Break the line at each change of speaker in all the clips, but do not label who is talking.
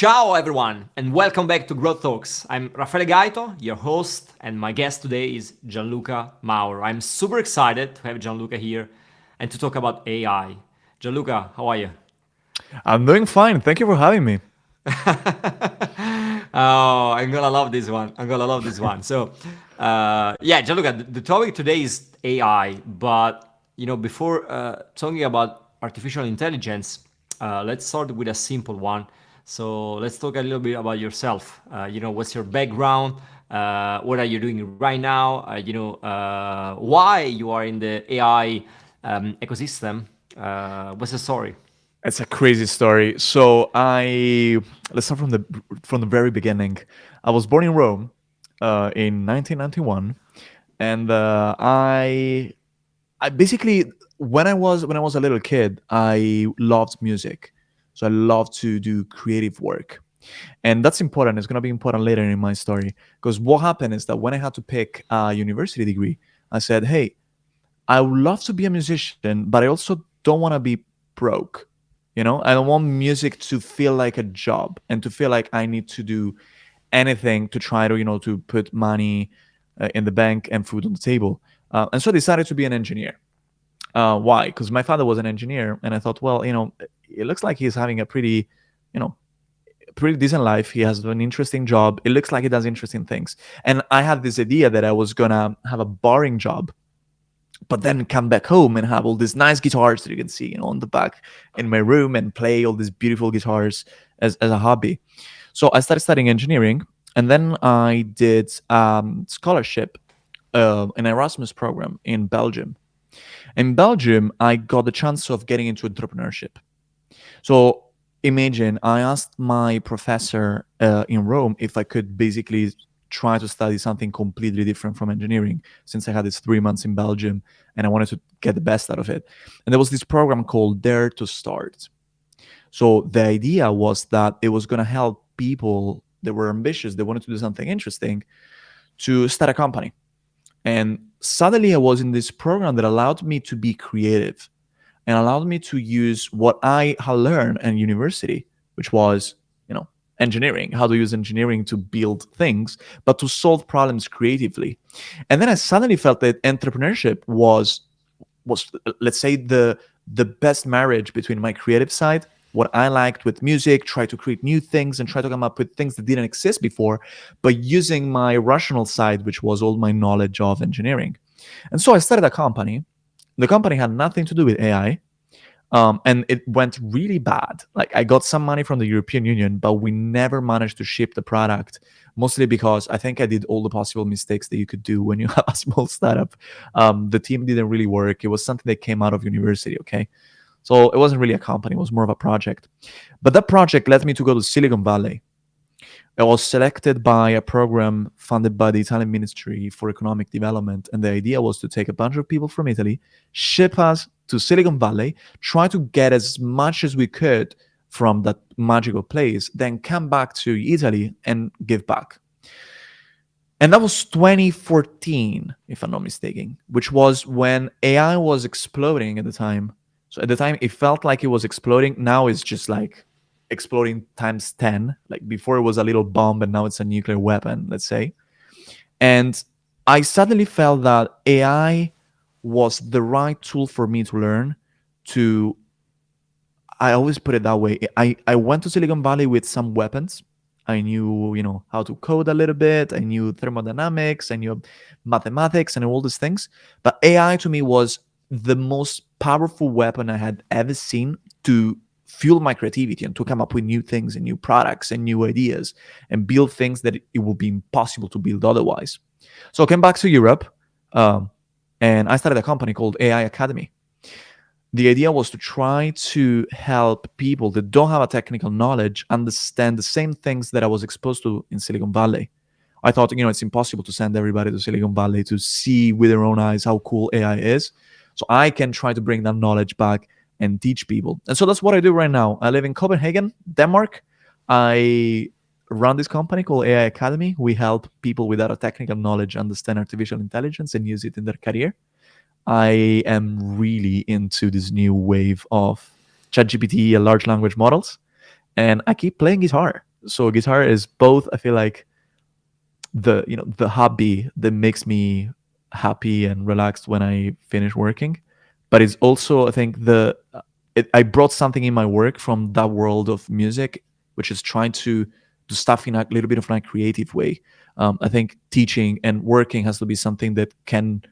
Ciao everyone and welcome back to Growth Talks. I'm Raffaele Gaito, your host, and my guest today is Gianluca Mauro. I'm super excited to have Gianluca here and to talk about AI. Gianluca, how are you?
I'm doing fine. Thank you for having me.
Oh, I'm gonna love this one. I'm gonna love this one. Yeah, Gianluca, the topic today is AI, but before talking about artificial intelligence, let's start with a simple one. So let's talk a little bit about yourself. What's your background? What are you doing right now? Why you are in the AI ecosystem? What's the story?
It's a crazy story. Let's start from the very beginning. I was born in Rome in 1991, and I basically when I was a little kid, I loved music, so I loved to do creative work, and that's important. It's gonna be important later in my story because what happened is that when I had to pick a university degree, I said, "Hey, I would love to be a musician, but I also don't want to be broke. I don't want music to feel like a job and to feel like I need to do anything to try to, to put money in the bank and food on the table. And so I decided to be an engineer. Why? Because my father was an engineer, and I thought, well, it looks like he's having a you know, pretty decent life. He has an interesting job. It looks like he does interesting things. And I had this idea that I was gonna have a boring job but then come back home and have all these nice guitars that you can see, on the back in my room and play all these beautiful guitars as a hobby. So I started studying engineering, and then I did scholarship, an Erasmus program in Belgium. In Belgium, I got the chance of getting into entrepreneurship. So imagine I asked my professor in Rome if I could basically try to study something completely different from engineering, since I had this 3 months in Belgium and I wanted to get the best out of it. And there was this program called Dare to Start. So the idea was that it was going to help people that were ambitious, they wanted to do something interesting, to start a company. And suddenly I was in this program that allowed me to be creative and allowed me to use what I had learned in university, which was, engineering, how to use engineering to build things, but to solve problems creatively. And then I suddenly felt that entrepreneurship was let's say the best marriage between my creative side, what I liked with music, try to create new things and try to come up with things that didn't exist before, but using my rational side, which was all my knowledge of engineering. And so I started a company. The company had nothing to do with AI, and it went really bad. Like, I got some money from the European Union, but we never managed to ship the product, mostly because I think I did all the possible mistakes that you could do when you have a small startup. The team didn't really work. It was something that came out of university, okay? So it wasn't really a company, it was more of a project. But that project led me to go to Silicon Valley. I was selected by a program funded by the Italian Ministry for Economic Development, and the idea was to take a bunch of people from Italy, ship us to Silicon Valley, try to get as much as we could from that magical place, then come back to Italy and give back. And that was 2014, if I'm not mistaken, which was when AI was exploding at the time. So at the time, it felt like it was exploding. Now it's just like exploding times 10. Like, before it was a little bomb, and now it's a nuclear weapon, let's say. And I suddenly felt that AI was the right tool for me to learn to. I always put it that way. I went to Silicon Valley with some weapons. I knew, how to code a little bit. I knew thermodynamics. I knew mathematics and all these things. But AI to me was the most powerful weapon I had ever seen to fuel my creativity and to come up with new things and new products and new ideas and build things that it would be impossible to build otherwise. So I came back to Europe, um, and I started a company called AI Academy. The idea was to try to help people that don't have a technical knowledge understand the same things that I was exposed to in Silicon Valley. I thought, it's impossible to send everybody to Silicon Valley to see with their own eyes how cool AI is. So I can try to bring that knowledge back and teach people. And so that's what I do right now. I live in Copenhagen, Denmark. I run this company called AI Academy. We help people without a technical knowledge understand artificial intelligence and use it in their career. I am really into this new wave of ChatGPT and large language models, and I keep playing guitar. So guitar is both, I feel like, the hobby that makes me happy and relaxed when I finish working, but it's also, I think, I brought something in my work from that world of music, which is trying to do stuff in a little bit of a creative way. I think teaching and working has to be something that can,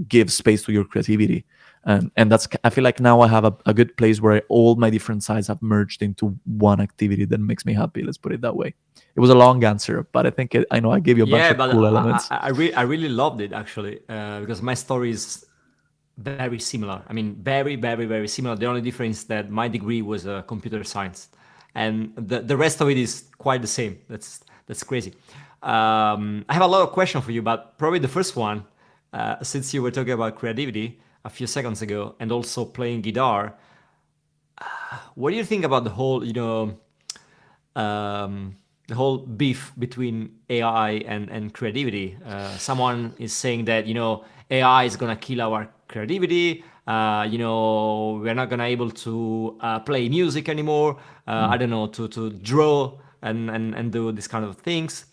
give space to your creativity, and that's, I feel like now I have a good place where all my different sides have merged into one activity that makes me happy. Let's put it that way. It was a long answer, but I know I gave you a bunch
Yeah,
of
but
cool elements.
I really loved it actually, because my story is very similar. I mean, very, very, very similar. The only difference that my degree was computer science, and the rest of it is quite the same. That's crazy. I have a lot of questions for you, but probably the first one, since you were talking about creativity a few seconds ago, and also playing guitar, what do you think about the whole beef between AI and creativity? Someone is saying that AI is gonna kill our creativity. We're not gonna able to play music anymore. I don't know, to draw and do this kind of things.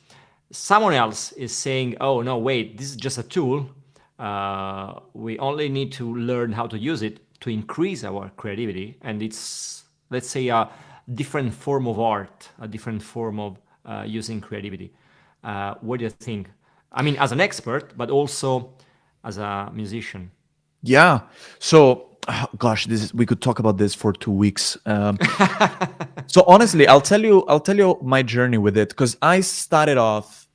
Someone else is saying, "Oh no, wait, this is just a tool. We only need to learn how to use it to increase our creativity, and it's, let's say, a different form of art, a different form of using creativity." What do you think? I mean, as an expert, but also as a musician.
Yeah. So, gosh, we could talk about this for 2 weeks. So honestly, I'll tell you my journey with it, because I started off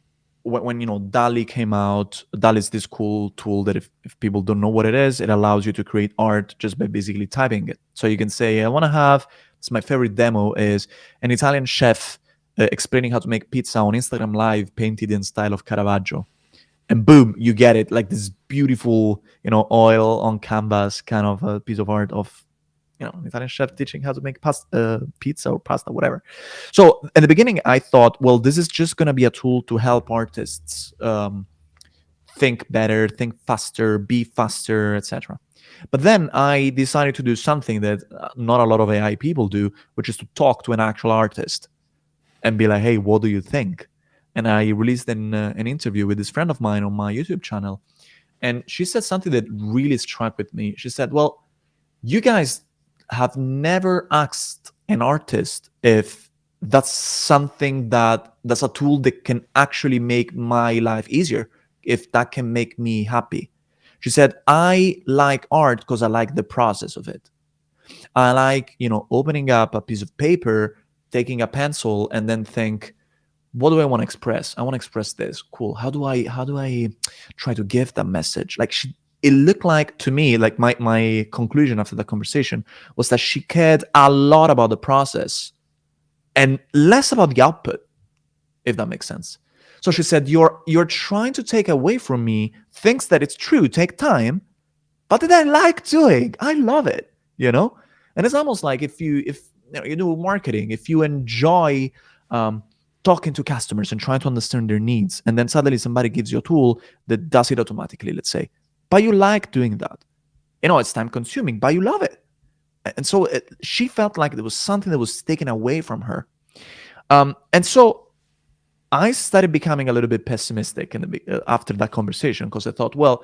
when DALI came out. DALI is this cool tool that, if people don't know what it is, it allows you to create art just by basically typing it. So you can say, I want to have, it's my favorite demo is an Italian chef explaining how to make pizza on Instagram Live, painted in style of Caravaggio, and boom, you get it, like this beautiful, oil on canvas kind of a piece of art of, an Italian chef teaching how to make pizza or pasta, whatever. So in the beginning, I thought, well, this is just going to be a tool to help artists think better, think faster, be faster, etc. But then I decided to do something that not a lot of AI people do, which is to talk to an actual artist and be like, hey, what do you think? And I released an interview with this friend of mine on my YouTube channel. And she said something that really struck with me. She said, well, you guys have never asked an artist if that's a tool that can actually make my life easier, if that can make me happy. She said, I like art because I like the process of it. I like, opening up a piece of paper, taking a pencil, and then think, what do I want to express? I want to express this. Cool. How do I try to give that message? Like, it looked like to me, like my conclusion after the conversation was that she cared a lot about the process and less about the output, if that makes sense. So she said, you're trying to take away from me things that it's true take time, but that I like doing. I love it, And it's almost like, if you do marketing, if you enjoy um, talking to customers and trying to understand their needs, and then suddenly somebody gives you a tool that does it automatically, let's say, but you like doing that. It's time consuming, but you love it. And so she felt like there was something that was taken away from her. And so I started becoming a little bit pessimistic after that conversation, because I thought, well,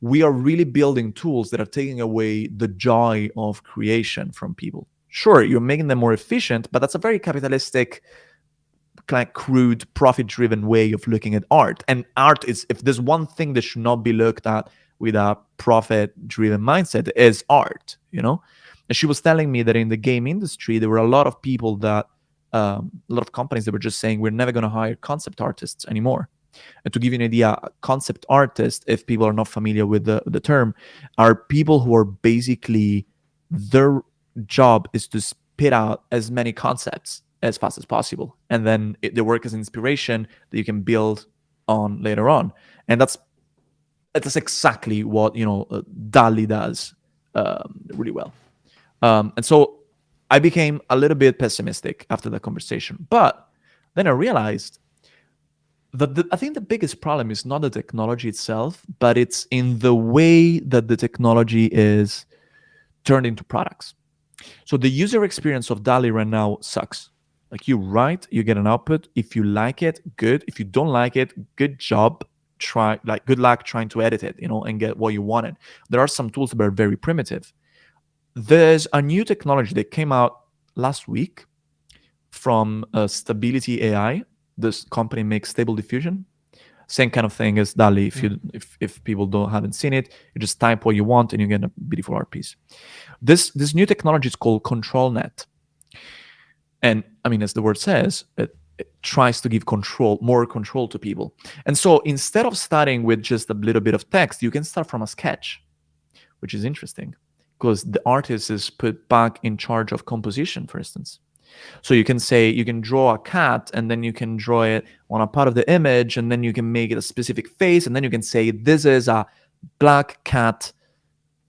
we are really building tools that are taking away the joy of creation from people. Sure, you're making them more efficient, but that's a very capitalistic, kind of crude, profit-driven way of looking at art. And art is, if there's one thing that should not be looked at with a profit-driven mindset, is art. And she was telling me that in the game industry, there were a lot of people a lot of companies that were just saying, we're never going to hire concept artists anymore. And to give you an idea, concept artists, if people are not familiar with the term, are people who are basically, their job is to spit out as many concepts as fast as possible, and then they work as inspiration that you can build on later on. And that's exactly what DALI does really well. And so I became a little bit pessimistic after the conversation, but then I realized that I think the biggest problem is not the technology itself, but it's in the way that the technology is turned into products. So the user experience of DALI right now sucks. Like you write, you get an output. If you like it, good. If you don't like it, good job. Try like good luck trying to edit it, and get what you wanted. There are some tools that are very primitive. There's a new technology that came out last week from Stability AI. This company makes Stable Diffusion. Same kind of thing as DALI. If
Mm.
you if people don't haven't seen it, you just type what you want and you get a beautiful art piece. This new technology is called ControlNet, and I mean, as the word says, it tries to give more control to people. And so instead of starting with just a little bit of text, you can start from a sketch, which is interesting because the artist is put back in charge of composition, for instance. So you can say you can draw a cat and then you can draw it on a part of the image and then you can make it a specific face and then you can say this is a black cat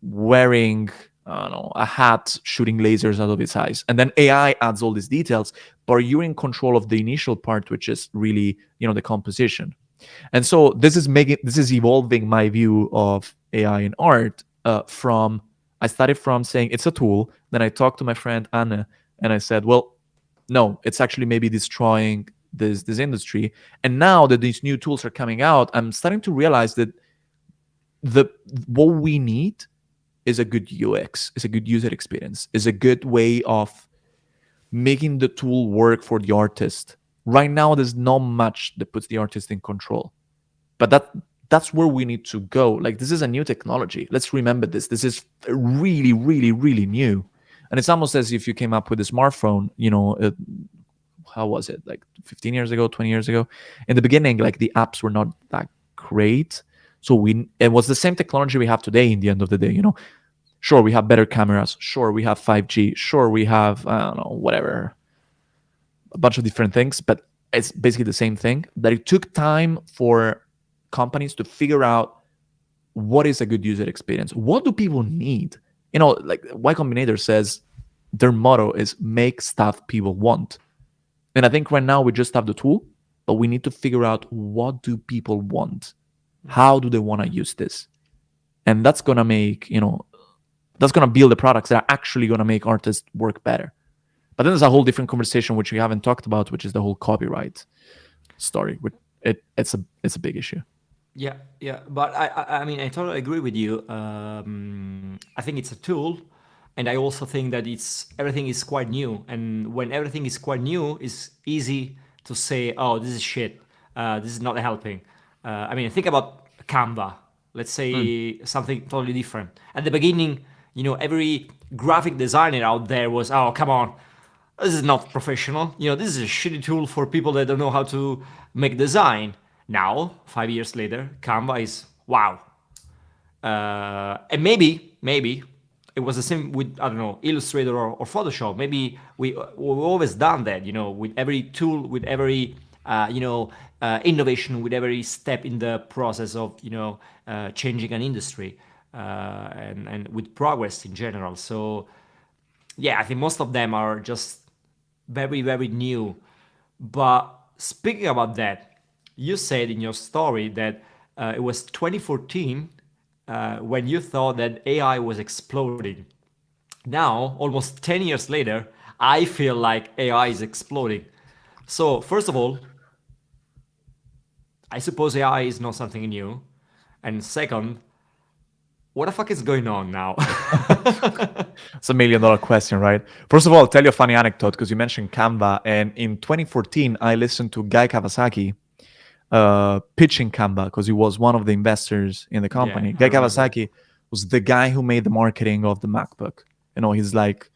wearing, I don't know, a hat shooting lasers out of its eyes. And then AI adds all these details, but you're in control of the initial part, which is really, the composition. And so this is evolving my view of AI in art, from I started from saying it's a tool. Then I talked to my friend Anna and I said, well, no, it's actually maybe destroying this industry. And now that these new tools are coming out, I'm starting to realize that the what we need is a good UX, is a good user experience, is a good way of making the tool work for the artist. Right now, there's not much that puts the artist in control, but that's where we need to go. Like this is a new technology. Let's remember this. This is really, really, really new, and it's almost as if you came up with a smartphone. How was it? Like 15 years ago, 20 years ago. In the beginning, like the apps were not that great. So it was the same technology we have today. In the end of the day, sure we have better cameras, sure we have 5G, sure we have, I don't know, whatever, a bunch of different things, but it's basically the same thing. That it took time for companies to figure out what is a good user experience. What do people need? Like Y Combinator says, their motto is make stuff people want. And I think right now we just have the tool, but we need to figure out what do people want? How do they want to use this? And that's going to make, that's going to build the products that are actually going to make artists work better. But then there's a whole different conversation which we haven't talked about, which is the whole copyright story. It's a big issue.
Yeah, yeah, but I mean, I totally agree with you. I think it's a tool, and I also think that it's everything is quite new, and when everything is quite new, it's easy to say, "Oh, this is shit. This is not helping." I mean, think about Canva. Let's
Mm.
say something totally different. At the beginning, every graphic designer out there was, "Oh, come on, this is not professional. This is a shitty tool for people that don't know how to make design." Now, 5 years later, Canva is wow. And maybe it was the same with, I don't know, Illustrator or Photoshop. Maybe we've always done that. With every tool, with every innovation, with every step in the process of changing an industry, and with progress in general. So yeah, I think most of them are just very, very new. But speaking about that, you said in your story that it was 2014 when you thought that AI was exploding. Now, almost 10 years later, I feel like AI is exploding. So, first of all, I suppose AI is not something new. And second, what the fuck is going on now?
It's $1 million question, right? First of all, I'll tell you a funny anecdote because you mentioned Canva. And in 2014, I listened to Guy Kawasaki pitching Canva because he was one of the investors in the
Yeah,
company.
I
Guy
remember.
Kawasaki was the guy who made the marketing of the MacBook. He's like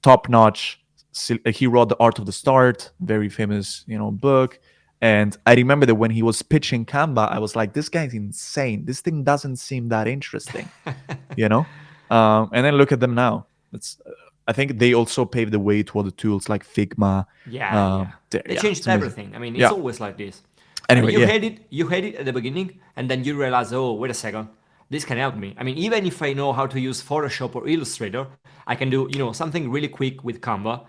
top notch. He wrote The Art of the Start, very famous, book. And I remember that when he was pitching Canva, I was like, this guy's insane. This thing doesn't seem that interesting, you know? And then look at them now. I think they also paved the way to other tools like Figma.
Yeah, yeah. They
Yeah,
changed
it's amazing.
everything. I mean, it's
Yeah.
always like this.
Anyway,
You
yeah.
had it, at the beginning, and then you realize, oh, wait a second, this can help me. I mean, even if I know how to use Photoshop or Illustrator, I can do, something really quick with Canva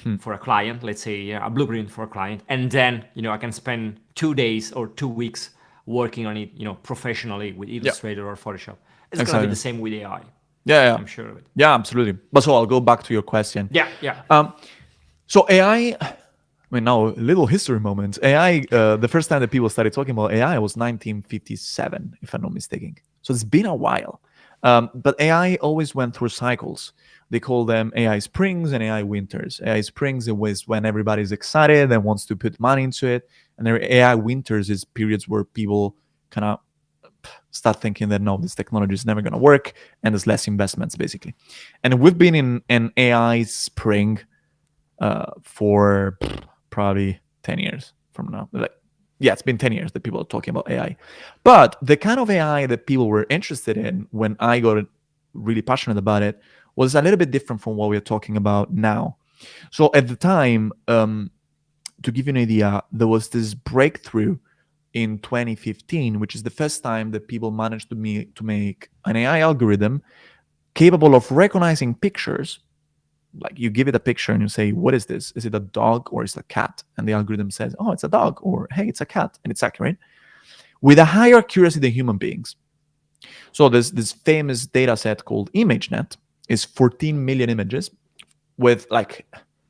Hmm.
for a client. Let's say a blueprint for a client, and then I can spend 2 days or 2 weeks working on it, professionally with
Yeah.
Illustrator or Photoshop. It's gonna be the
Exactly.
same with AI.
Yeah, yeah.
I'm sure of it.
Yeah, absolutely. But so I'll go back to your question.
Yeah, yeah.
Um, so AI. I mean, now a little history moment. AI. The first time that people started talking about AI was 1957, if I'm not mistaken. So it's been a while. But AI always went through cycles. They call them AI springs and AI winters. AI springs is when everybody's excited and wants to put money into it, and then AI winters is periods where people kind of start thinking that no, this technology is never going to work, and there's less investments basically. And we've been in an AI spring for probably 10 years from now. Like, yeah, it's been 10 years that people are talking about AI. But the kind of AI that people were interested in when I got really passionate about it was a little bit different from what we're talking about now. So at the time, to give you an idea, there was this breakthrough in 2015, which is the first time that people managed to make an AI algorithm capable of recognizing pictures. Like, you give it a picture and you say, what is this? Is it a dog or is it a cat? And the algorithm says, oh, it's a dog, or hey, it's a cat, and it's accurate with a higher accuracy than human beings. So this famous data set called ImageNet is 14 million images with like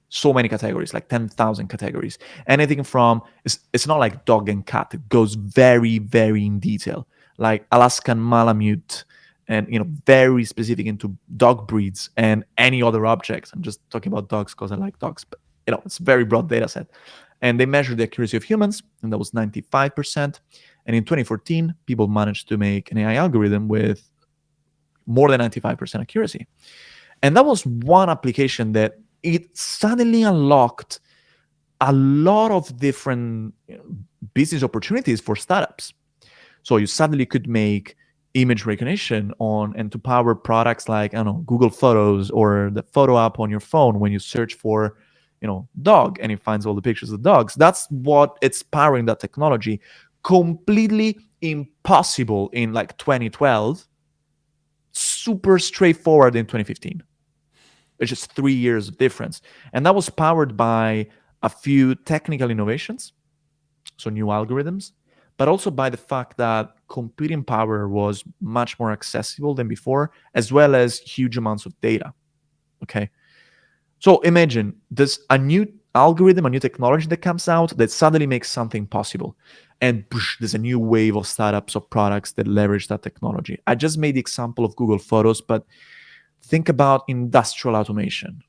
so many categories, like 10,000 categories. Anything from, it's not like dog and cat, it goes very, very in detail, like Alaskan Malamute, and very specific into dog breeds and any other objects. I'm just talking about dogs because I like dogs, but it's a very broad data set. And they measured the accuracy of humans, and that was 95%. And in 2014, people managed to make an AI algorithm with more than 95% accuracy. And that was one application that it suddenly unlocked a lot of different business opportunities for startups. So you suddenly could make image recognition on and to power products like, I don't know, Google Photos or the photo app on your phone when you search for, dog, and it finds all the pictures of dogs. That's what it's powering, that technology. Completely impossible in like 2012, super straightforward in 2015. It's just 3 years of difference. And that was powered by a few technical innovations, so new algorithms, but also by the fact that computing power was much more accessible than before, as well as huge amounts of data. Okay. So imagine there's a new algorithm, a new technology that comes out that suddenly makes something possible. And there's a new wave of startups, of products that leverage that technology. I just made the example of Google Photos, but think about industrial automation.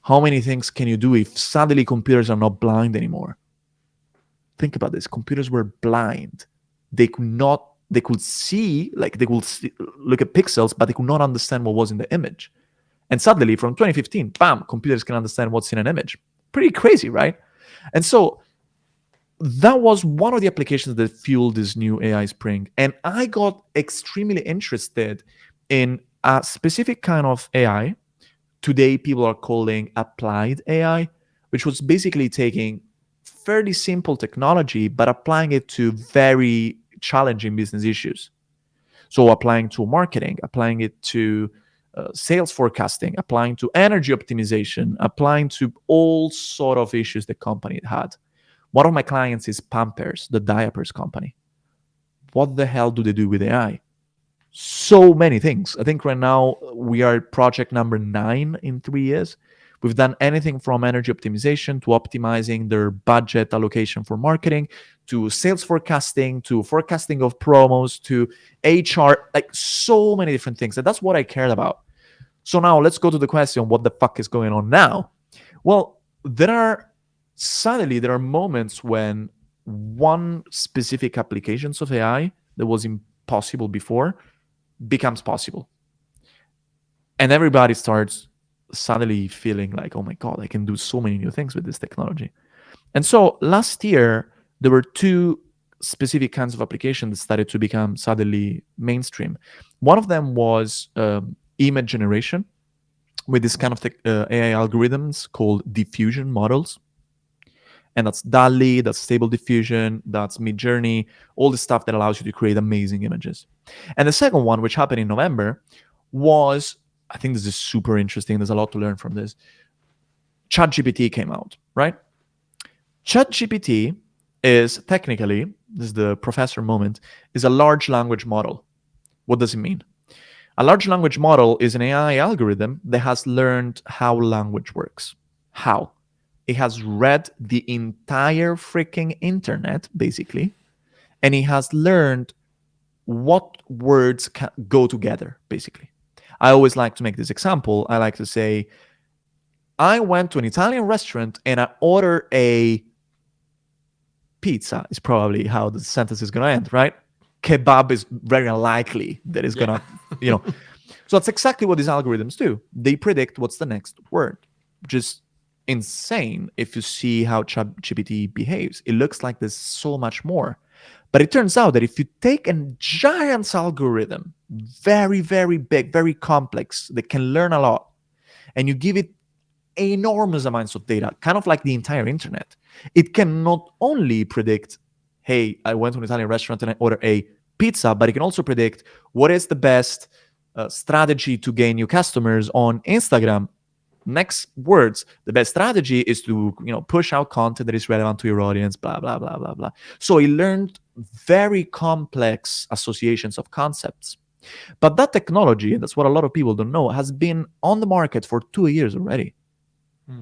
How many things can you do if suddenly computers are not blind anymore? Think about this. Computers were blind. They could see, like they could see, look at pixels, but they could not understand what was in the image. And suddenly from 2015, bam, computers can understand what's in an image. Pretty crazy, right? And so that was one of the applications that fueled this new AI spring. And I got extremely interested in a specific kind of AI. Today, people are calling applied AI, which was basically taking fairly simple technology, but applying it to very challenging business issues. So applying to marketing, applying it to sales forecasting, applying to energy optimization, applying to all sort of issues the company had. One of my clients is Pampers, the diapers company. What the hell do they do with AI? So many things. I think right now we are at project number 9 in 3 years. We've done anything from energy optimization to optimizing their budget allocation for marketing, to sales forecasting, to forecasting of promos, to HR, like so many different things. And that's what I cared about. So now let's go to the question, what the fuck is going on now? Well, there are moments when one specific applications of AI that was impossible before becomes possible. And everybody starts suddenly feeling like, oh my God, I can do so many new things with this technology. And so last year, there were two specific kinds of applications that started to become suddenly mainstream. One of them was image generation with this kind of AI algorithms called diffusion models. And that's DALI, that's Stable Diffusion, that's Midjourney, all the stuff that allows you to create amazing images. And the second one, which happened in November, was, I think this is super interesting. There's a lot to learn from this. ChatGPT came out, right? ChatGPT is technically, this is the professor moment, is a large language model. What does it mean? A large language model is an AI algorithm that has learned how language works. How? It has read the entire freaking internet, basically, and it has learned what words go together, basically. I always like to make this example. I like to say, I went to an Italian restaurant and I ordered a pizza, is probably how the sentence is going to end, right? Kebab is very unlikely that it's going
Yeah.
to, you know. So that's exactly what these algorithms do. They predict what's the next word, which is insane if you see how ChatGPT behaves. It looks like there's so much more. But it turns out that if you take a giant algorithm, very, very big, very complex, that can learn a lot, and you give it enormous amounts of data, kind of like the entire internet, it can not only predict, hey, I went to an Italian restaurant and I ordered a pizza, but it can also predict what is the best strategy to gain new customers on Instagram. Next words, the best strategy is to push out content that is relevant to your audience, blah blah blah blah blah. So he learned very complex associations of concepts. But that technology, and that's what a lot of people don't know, has been on the market for 2 years already.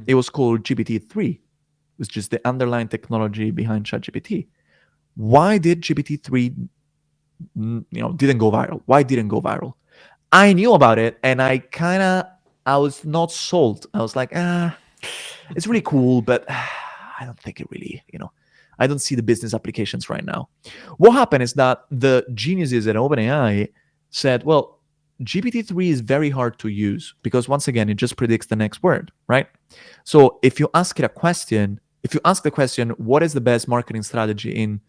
It was called GPT-3, which is the underlying technology behind ChatGPT. Why did GPT-3 didn't go viral? Why didn't go viral? I knew about it, and I was not sold. I was like, it's really cool, but I don't think it really, I don't see the business applications right now. What happened is that the geniuses at OpenAI said, well, GPT-3 is very hard to use because once again, it just predicts the next word, right? So if you ask it a question, if you ask the question, what is the best marketing strategy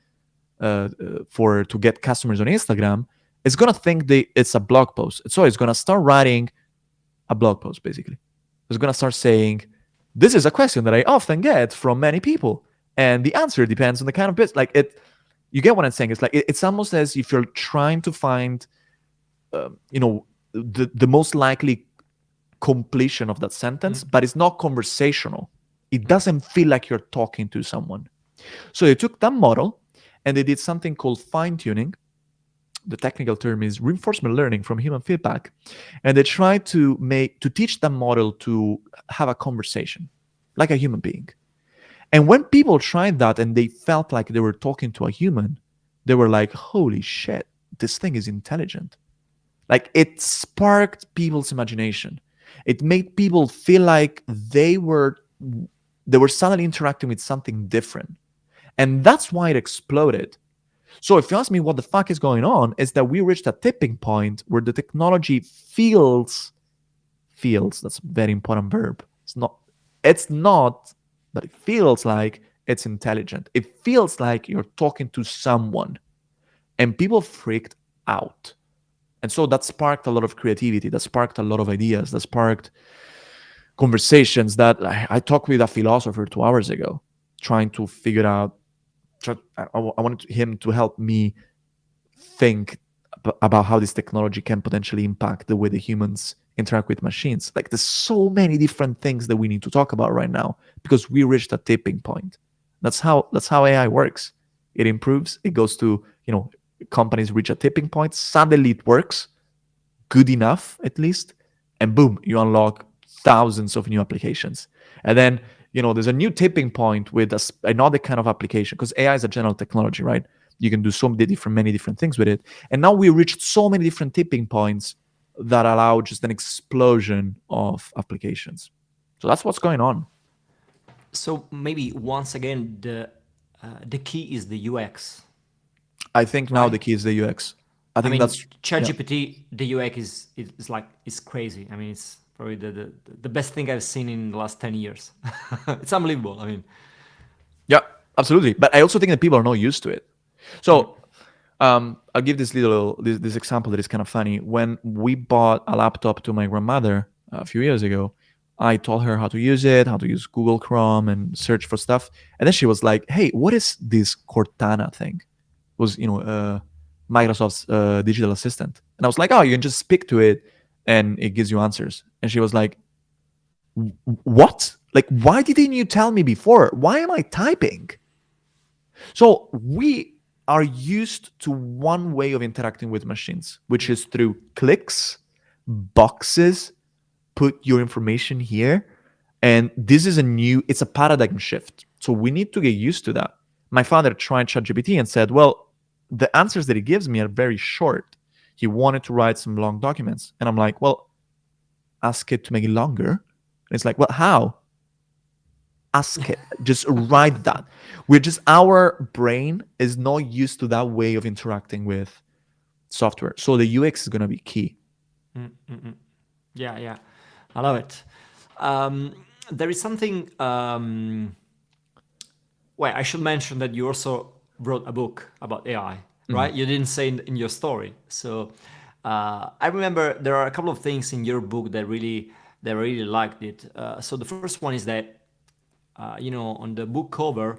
for to get customers on Instagram, it's gonna think it's a blog post. So it's gonna start writing a blog post, basically. It's gonna start saying, this is a question that I often get from many people, and the answer depends on the kind of business. Like it, you get what I'm saying? It's like it's almost as if you're trying to find, the most likely completion of that sentence, but it's not conversational. It doesn't feel like you're talking to someone. So they took that model and they did something called fine tuning. The technical term is reinforcement learning from human feedback, and they tried to teach that model to have a conversation like a human being. And when people tried that and they felt like they were talking to a human, they were like, holy shit, this thing is intelligent. Like it sparked people's imagination. It made people feel like they were suddenly interacting with something different. And that's why it exploded. So if you ask me what the fuck is going on, is that we reached a tipping point where the technology feels, that's a very important verb. It's not, but it feels like it's intelligent. It feels like you're talking to someone. And people freaked out. And so that sparked a lot of creativity, that sparked a lot of ideas, that sparked conversations that I talked with a philosopher 2 hours ago, trying to figure out, I wanted him to help me think about how this technology can potentially impact the way the humans interact with machines. Like there's so many different things that we need to talk about right now because we reached a tipping point. That's how AI works. It improves, it goes to, companies reach a tipping point, suddenly it works good enough at least, and boom, you unlock thousands of new applications. And then, there's a new tipping point with another kind of application because AI is a general technology, right? You can do many different things with it. And now we reached so many different tipping points that allow just an explosion of applications. So that's what's going on.
So maybe once again, the key is the UX,
I think now
right?
the key is the UX. I
I
think
mean,
that's yeah.
ChatGPT, the UX is like it's crazy. I mean, it's probably the best thing I've seen in the last 10 years. It's unbelievable. I mean,
Yeah, absolutely. But I also think that people are not used to it. So I'll give this example that is kind of funny. When we bought a laptop to my grandmother a few years ago, I told her how to use it, how to use Google Chrome and search for stuff. And then she was like, "Hey, what is this Cortana thing?" It was Microsoft's digital assistant. And I was like, "Oh, you can just speak to it, and it gives you answers." And she was like, "What? Like, why didn't you tell me before? Why am I typing?" So we are used to one way of interacting with machines, which is through clicks, boxes, put your information here. And this is it's a paradigm shift. So we need to get used to that. My father tried ChatGPT and said, well, the answers that he gives me are very short. He wanted to write some long documents. And I'm like, well, ask it to make it longer. And it's like, well, how? Ask it. Just write that. Our brain is not used to that way of interacting with software. So the UX is going to be key.
Yeah, yeah, I love it. There is something. Well, I should mention that you also wrote a book about AI, right? You didn't say in your story. So I remember there are a couple of things in your book that I really liked it. So the first one is that on the book cover,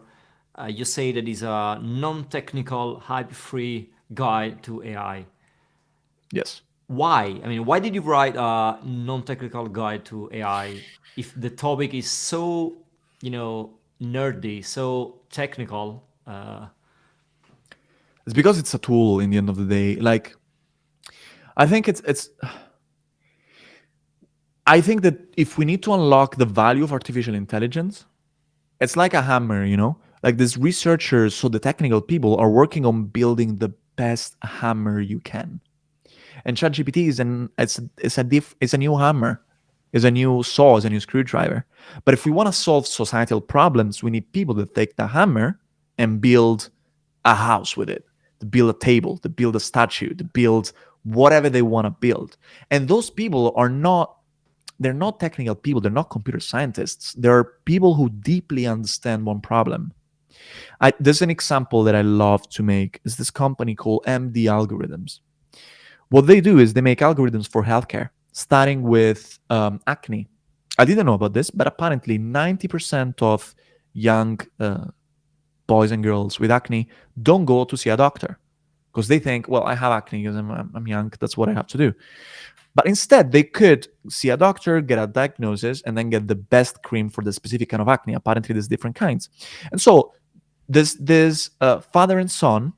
you say that it's a non-technical, hype-free guide to AI.
Yes.
Why? I mean, why did you write a non-technical guide to AI if the topic is so, nerdy, so technical?
It's because it's a tool in the end of the day. Like, I think I think that if we need to unlock the value of artificial intelligence, it's like a hammer, Like these researchers, so the technical people are working on building the best hammer you can. And ChatGPT it's a new hammer, is a new saw, is a new screwdriver. But if we want to solve societal problems, we need people that take the hammer and build a house with it, to build a table, to build a statue, to build whatever they want to build. And those people they're not technical people, they're not computer scientists. They're people who deeply understand one problem. There's an example that I love to make. Is this company called MD Algorithms. What they do is they make algorithms for healthcare, starting with acne. I didn't know about this, but apparently 90% of young boys and girls with acne don't go to see a doctor because they think, well, I have acne because I'm young. That's what I have to do. But instead, they could see a doctor, get a diagnosis, and then get the best cream for the specific kind of acne. Apparently, there's different kinds. And so, this father and son.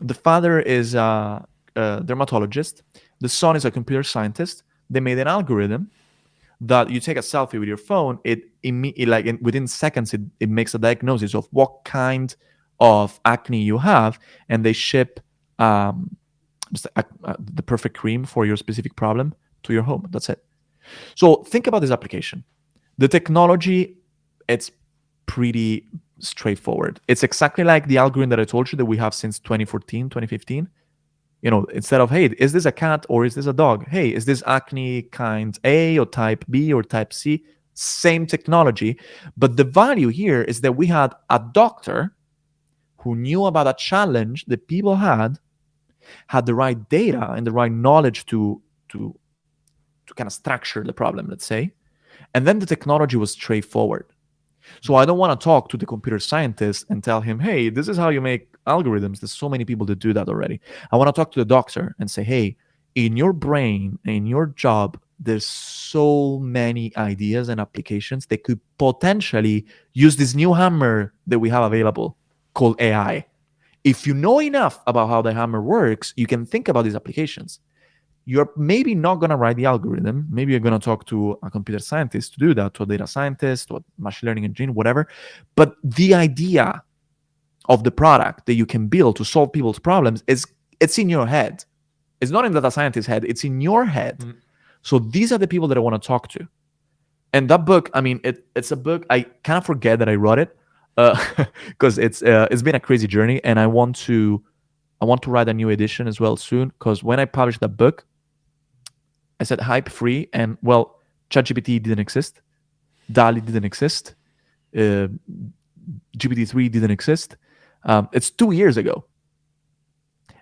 The father is a dermatologist. The son is a computer scientist. They made an algorithm that you take a selfie with your phone. Within seconds, it makes a diagnosis of what kind of acne you have, and they ship the perfect cream for your specific problem to your home. That's it. So think about this application. The technology, it's pretty straightforward. It's exactly like the algorithm that I told you that we have since 2014, 2015. Instead of, hey, is this a cat or is this a dog? Hey, is this acne kind A or type B or type C? Same technology. But the value here is that we had a doctor who knew about a challenge that people had the right data and the right knowledge to kind of structure the problem, let's say. And then the technology was straightforward. So I don't want to talk to the computer scientist and tell him, hey, this is how you make algorithms. There's so many people that do that already. I want to talk to the doctor and say, hey, in your brain, in your job, there's so many ideas and applications that could potentially use this new hammer that we have available called AI. If you know enough about how the hammer works, you can think about these applications. You're maybe not going to write the algorithm. Maybe you're going to talk to a computer scientist to do that, to a data scientist, to a machine learning engineer, whatever. But the idea of the product that you can build to solve people's problems it's in your head. It's not in the data scientist's head. It's in your head. So these are the people that I want to talk to. And that book, I mean, it's a book. I kind of forget that I wrote it because it's been a crazy journey, and I want to write a new edition as well soon. Because when I published that book, I said hype free, and well, ChatGPT didn't exist, DALI didn't exist, GPT-3 didn't exist. It's 2 years ago,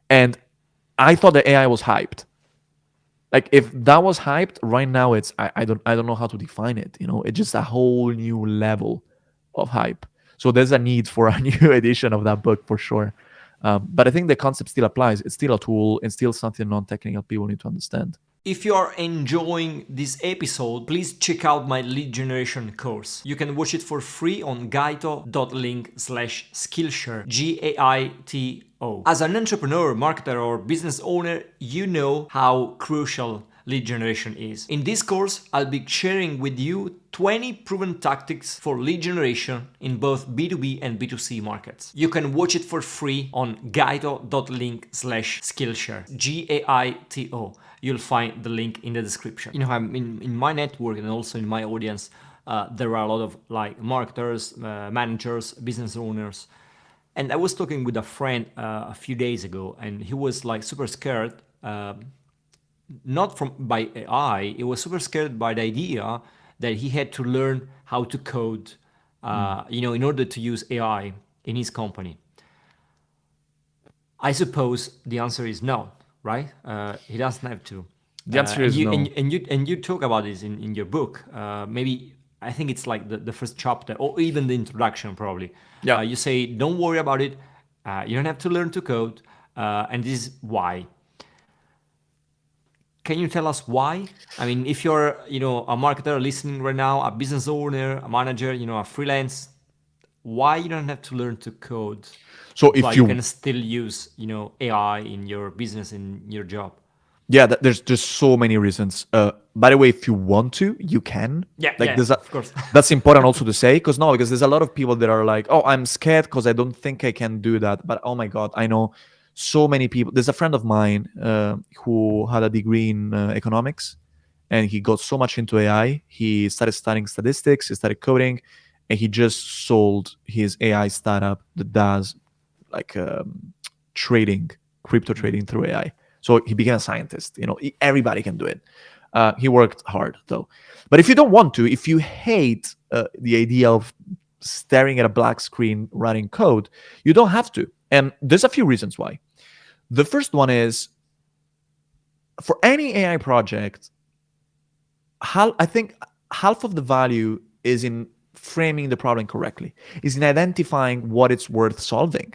and I thought the AI was hyped. Like if that was hyped, right now I don't know how to define it. It's just a whole new level of hype. So there's a need for a new edition of that book for sure. But I think the concept still applies. It's still a tool and still something non-technical people need to understand.
If you are enjoying this episode, please check out my lead generation course. You can watch it for free on gaito.link/skillshare, GAITO. As an entrepreneur, marketer, or business owner, you know how crucial lead generation is. In this course, I'll be sharing with you 20 proven tactics for lead generation in both B2B and B2C markets. You can watch it for free on gaito.link/skillshare. GAITO. You'll find the link in the description. You know, I'm in my network and also in my audience, there are a lot of like marketers, managers, business owners. And I was talking with a friend a few days ago, and he was like super scared, not from by AI. He was super scared by the idea that he had to learn how to code,
Mm.
in order to use AI in his company. I suppose the answer is no, right? He doesn't have to.
The answer
And
is
you
no.
and you talk about this in your book. Maybe I think it's like the first chapter or even the introduction probably.
Yeah.
You say don't worry about it. You don't have to learn to code, and this is why. Can you tell us why? I mean, if you're a marketer listening right now, a business owner, a manager, a freelance, why you don't have to learn to code,
So
but
if
you
you
can still use AI in your business, in your job?
Yeah, there's so many reasons. By the way, if you want to, you can.
Yeah,
Like
yeah,
there's a,
of course.
that's important also to say because there's a lot of people that are like, oh, I'm scared because I don't think I can do that. But oh my god, I know so many people. There's a friend of mine who had a degree in economics, and he got so much into AI. He started studying statistics. He started coding, and he just sold his AI startup that does like trading, crypto trading through AI. So he became a scientist. Everybody can do it. He worked hard though. But if you don't want to, if you hate the idea of staring at a black screen writing code, you don't have to. And there's a few reasons why. The first one is for any AI project, I think half of the value is in framing the problem correctly, is in identifying what it's worth solving,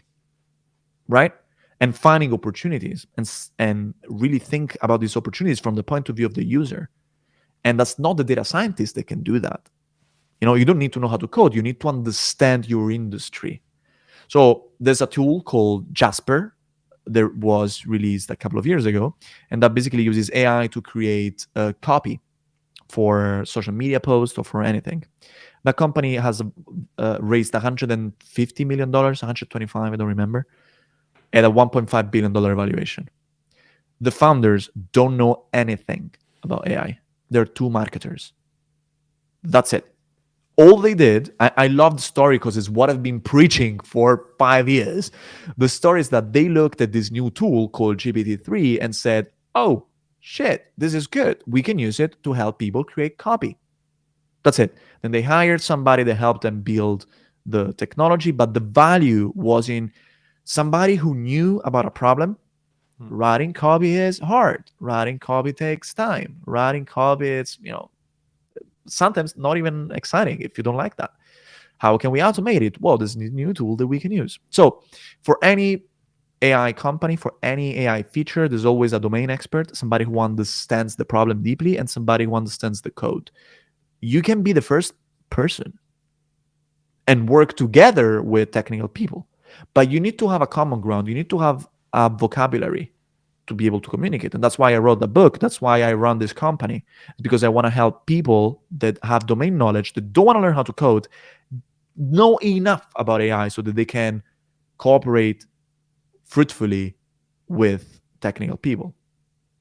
right? And finding opportunities and really think about these opportunities from the point of view of the user. And that's not the data scientist that can do that. You don't need to know how to code. You need to understand your industry. So there's a tool called Jasper that was released a couple of years ago, and that basically uses AI to create a copy for social media posts or for anything. That company has raised $150 million, 125, I don't remember, at a $1.5 billion valuation. The founders don't know anything about AI. They're two marketers. That's it. All they did, I love the story because it's what I've been preaching for 5 years. The story is that they looked at this new tool called GPT-3 and said, oh, shit, this is good. We can use it to help people create copy. That's it. Then they hired somebody to help them build the technology, but the value was in somebody who knew about a problem. Writing copy is hard. Writing copy takes time. Writing copy is, sometimes not even exciting if you don't like that. How can we automate it? Well, there's a new tool that we can use. So for any AI company, for any AI feature, there's always a domain expert, somebody who understands the problem deeply and somebody who understands the code. You can be the first person and work together with technical people, but you need to have a common ground. You need to have a vocabulary to be able to communicate. And that's why I wrote the book. That's why I run this company. It's because I want to help people that have domain knowledge, that don't want to learn how to code, know enough about AI so that they can cooperate fruitfully with technical people.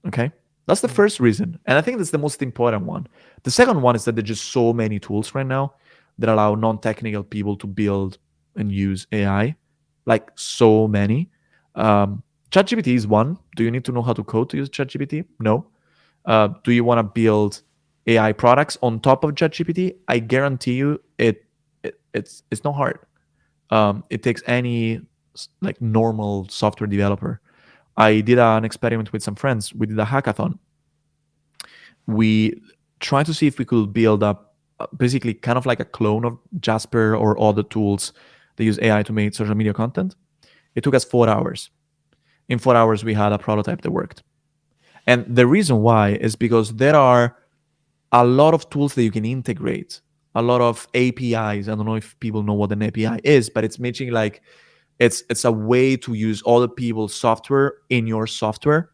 Okay? That's the first reason. And I think that's the most important one. The second one is that there's just so many tools right now that allow non technical people to build and use AI. Like so many. ChatGPT is one. Do you need to know how to code to use ChatGPT? No. Do you want to build AI products on top of ChatGPT? I guarantee you, it's not hard. It takes any like normal software developer. I did an experiment with some friends. We did a hackathon. We tried to see if we could build up basically kind of like a clone of Jasper or other tools that use AI to make social media content. It took us 4 hours. In 4 hours, we had a prototype that worked. And the reason why is because there are a lot of tools that you can integrate, a lot of APIs. I don't know if people know what an API is, but it's making like it's a way to use other people's software in your software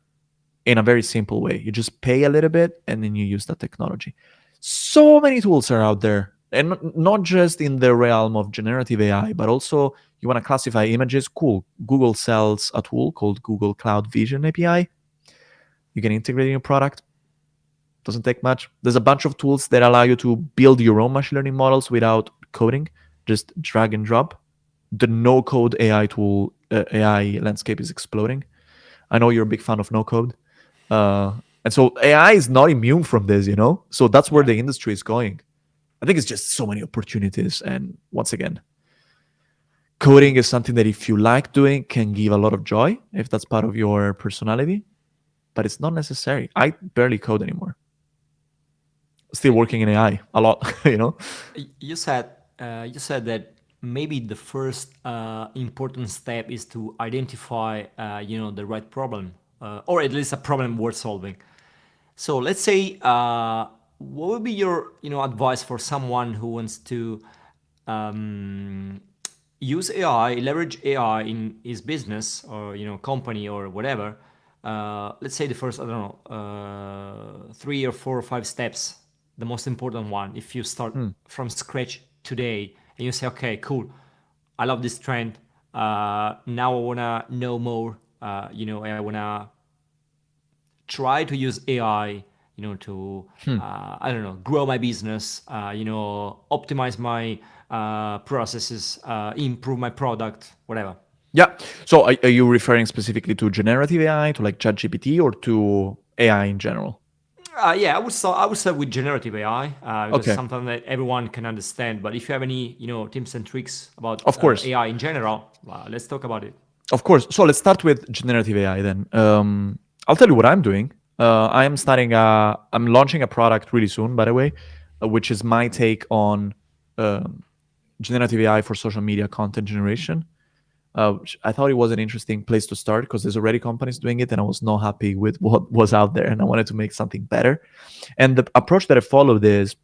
in a very simple way. You just pay a little bit and then you use that technology. So many tools are out there, and not just in the realm of generative AI, but also you want to classify images. Cool. Google sells a tool called Google Cloud Vision API. You can integrate in your product. Doesn't take much. There's a bunch of tools that allow you to build your own machine learning models without coding, just drag and drop. The no code AI tool, AI landscape is exploding. I know you're a big fan of no code. And so AI is not immune from this, you know? So that's where
Yeah.
the industry is going. I think it's just so many opportunities. And once again, coding is something that if you like doing can give a lot of joy if that's part of your personality, but it's not necessary. I barely code anymore. Still
Y-
working in AI a lot, you know?
you said that maybe the first important step is to identify the right problem, or at least a problem worth solving. So let's say, what would be your advice for someone who wants to um, use AI, leverage AI in his business or company or whatever? Let's say the first, I don't know, 3 or 4 or 5 steps, the most important one. If you start
Hmm.
from scratch today and you say, okay, cool, I love this trend. Now I wanna know more. I wanna try to use AI, to
Hmm.
I don't know, grow my business, optimize my processes, improve my product, whatever.
Yeah. So are you referring specifically to generative AI, to like ChatGPT, or to AI in general?
Yeah, I would start with generative AI because it's
Okay.
something that everyone can understand. But if you have any tips and tricks about
Of course.
AI in general, let's talk about it.
Of course. So let's start with generative AI then. I'll tell you what I'm doing. I'm launching a product really soon, by the way, which is my take on um, generative AI for social media content generation. Which I thought it was an interesting place to start because there's already companies doing it, and I was not happy with what was out there, and I wanted to make something better. And the approach that I followed is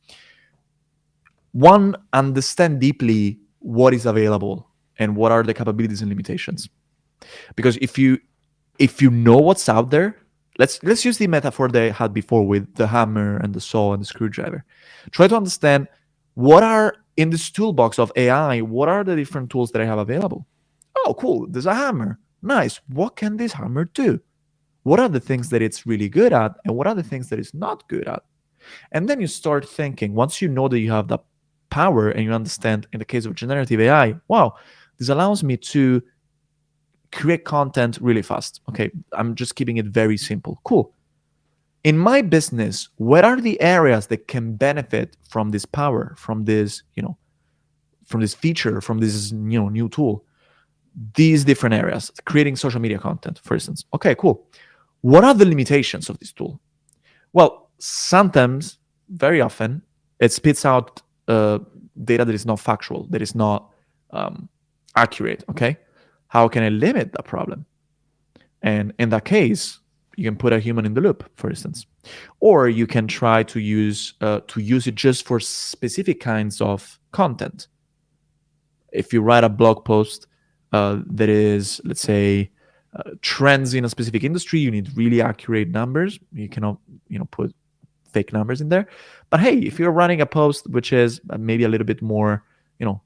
one, understand deeply what is available and what are the capabilities and limitations. Because if you know what's out there, let's use the metaphor that I had before with the hammer and the saw and the screwdriver. Try to understand what are in this toolbox of AI, what are the different tools that I have available. Oh, cool, there's a hammer. Nice. What can this hammer do? What are the things that it's really good at and what are the things that it's not good at? And then you start thinking, once you know that you have the power and you understand, in the case of generative AI, wow, this allows me to create content really fast. Okay, I'm just keeping it very simple. Cool. In my business, what are the areas that can benefit from this power, from this, from this feature, from this, new tool? These different areas, creating social media content, for instance. Okay, cool. What are the limitations of this tool? Well, sometimes, very often, it spits out data that is not factual, that is not um, accurate. Okay, how can I limit that problem? And in that case, you can put a human in the loop, for instance, or you can try to use it just for specific kinds of content. If you write a blog post that is, let's say, trends in a specific industry, you need really accurate numbers. You cannot, put fake numbers in there. But hey, if you're running a post which is maybe a little bit more, you know,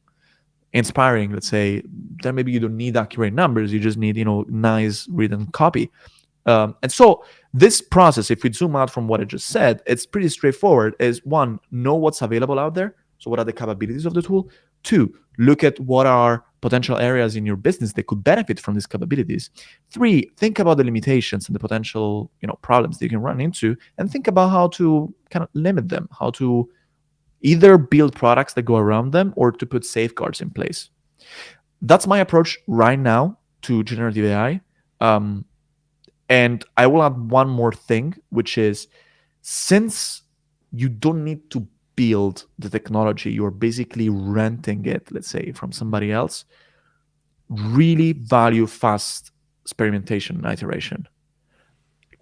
inspiring, let's say, then maybe you don't need accurate numbers. You just need, nice written copy. And so this process, if we zoom out from what I just said, it's pretty straightforward. Is one, know what's available out there. So what are the capabilities of the tool? Two, look at what are potential areas in your business that could benefit from these capabilities. Three, think about the limitations and the potential, problems that you can run into, and think about how to kind of limit them, how to either build products that go around them or to put safeguards in place. That's my approach right now to generative AI. Um, and I will add one more thing, which is, since you don't need to build the technology, you're basically renting it, let's say, from somebody else, really value fast experimentation and iteration.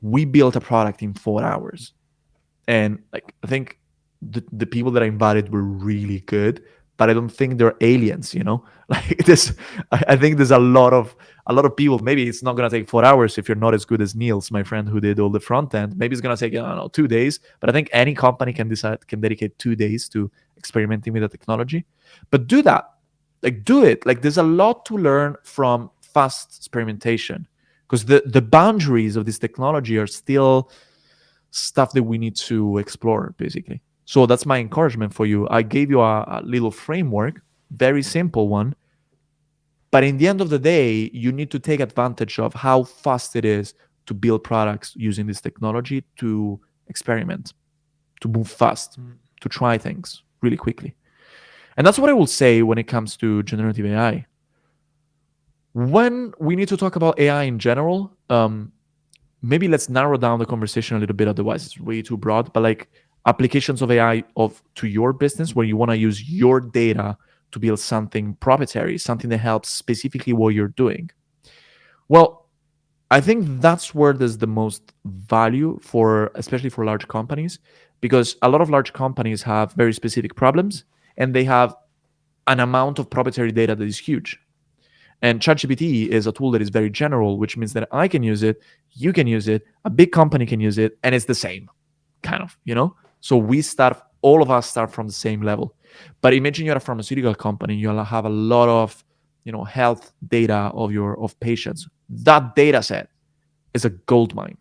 We built a product in 4 hours. And like I think the people that I invited were really good. but I don't think they're aliens. Like this. I think there's a lot of people. Maybe it's not gonna take 4 hours if you're not as good as Niels, my friend who did all the front end. Maybe it's gonna take, I don't know, 2 days. But I think any company can dedicate 2 days to experimenting with the technology. But do that. Like, do it. Like, there's a lot to learn from fast experimentation, because the boundaries of this technology are still stuff that we need to explore, basically. So that's my encouragement for you. I gave you a little framework, very simple one, but in the end of the day, you need to take advantage of how fast it is to build products using this technology, to experiment, to move fast, to try things really quickly. And that's what I will say when it comes to generative AI. When we need to talk about AI in general, maybe let's narrow down the conversation a little bit. Otherwise, it's way too broad. But like, applications of AI of to your business, where you want to use your data to build something proprietary, something that helps specifically what you're doing. Well, I think that's where there's the most value for, especially for large companies, because a lot of large companies have very specific problems, and they have an amount of proprietary data that is huge. And ChatGPT is a tool that is very general, which means that I can use it, you can use it, a big company can use it, and it's the same, kind of. So all of us start from the same level. But imagine you're a pharmaceutical company, you'll have a lot of, health data of patients. That data set is a gold mine.